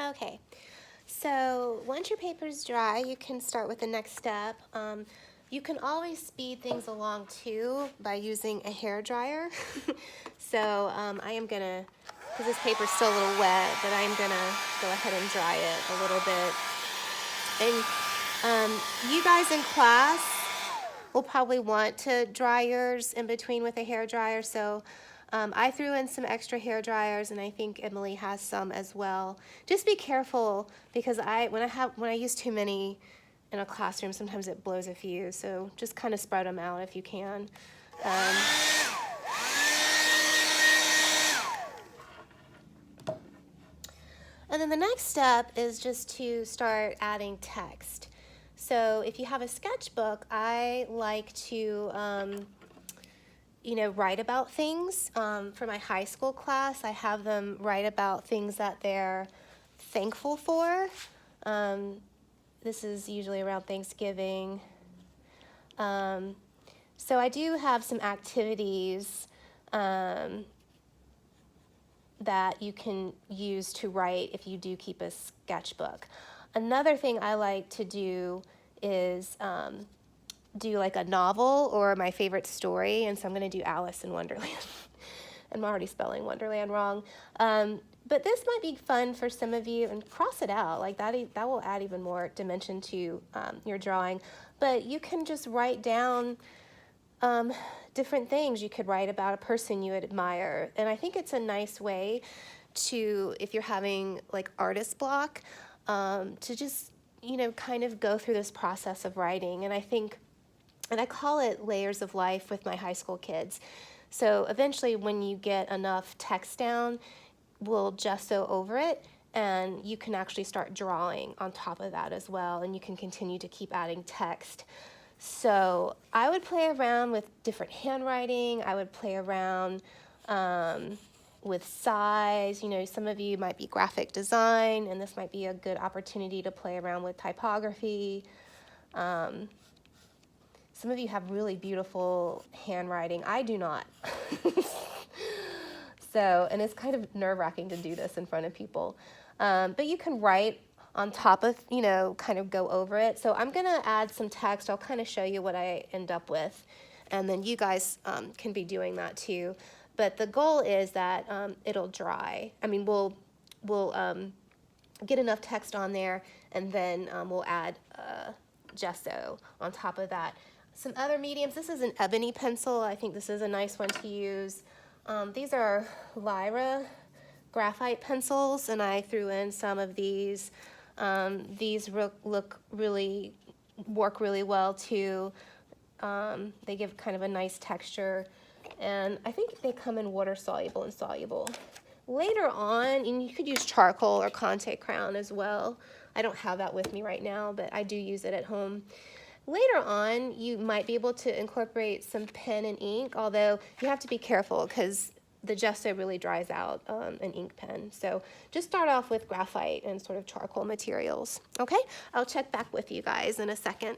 Okay, so once your paper is dry, you can start with the next step. You can always speed things along too by using a hair dryer. So I am gonna, because this paper's still a little wet, but I'm gonna go ahead and dry it a little bit. And you guys in class will probably want to dry yours in between with a hair dryer. So I threw in some extra hair dryers, and I think Emily has some as well. Just be careful, because when I use too many in a classroom, sometimes it blows a fuse. So just kind of spread them out if you can. And then the next step is just to start adding text. So if you have a sketchbook, I like to write about things. For my high school class, I have them write about things that they're thankful for. This is usually around Thanksgiving. So I do have some activities that you can use to write if you do keep a sketchbook. Another thing I like to do is do like a novel or my favorite story, and so I'm going to do Alice in Wonderland. I'm already spelling Wonderland wrong. But this might be fun for some of you, and cross it out. Like that will add even more dimension to your drawing. But you can just write down different things. You could write about a person you admire, and I think it's a nice way to, if you're having like artist block, to just kind of go through this process of writing. And I call it layers of life with my high school kids. So eventually, when you get enough text down, we'll gesso over it, and you can actually start drawing on top of that as well, and you can continue to keep adding text. So I would play around with different handwriting. I would play around with size. Some of you might be graphic design, and this might be a good opportunity to play around with typography. Some of you have really beautiful handwriting. I do not. And it's kind of nerve-wracking to do this in front of people. But you can write on top of, kind of go over it. So I'm going to add some text. I'll kind of show you what I end up with. And then you guys can be doing that too. But the goal is that it'll dry. I mean, we'll get enough text on there, and then we'll add gesso on top of that. Some other mediums. This is an ebony pencil. I think this is a nice one to use. These are Lyra graphite pencils, and I threw in some of these. These work really well too. They give kind of a nice texture, and I think they come in water soluble and soluble. Later on, and you could use charcoal or Conte Crown as well. I don't have that with me right now, but I do use it at home. Later on, you might be able to incorporate some pen and ink, although you have to be careful because the gesso really dries out an ink pen. So just start off with graphite and sort of charcoal materials. Okay, I'll check back with you guys in a second.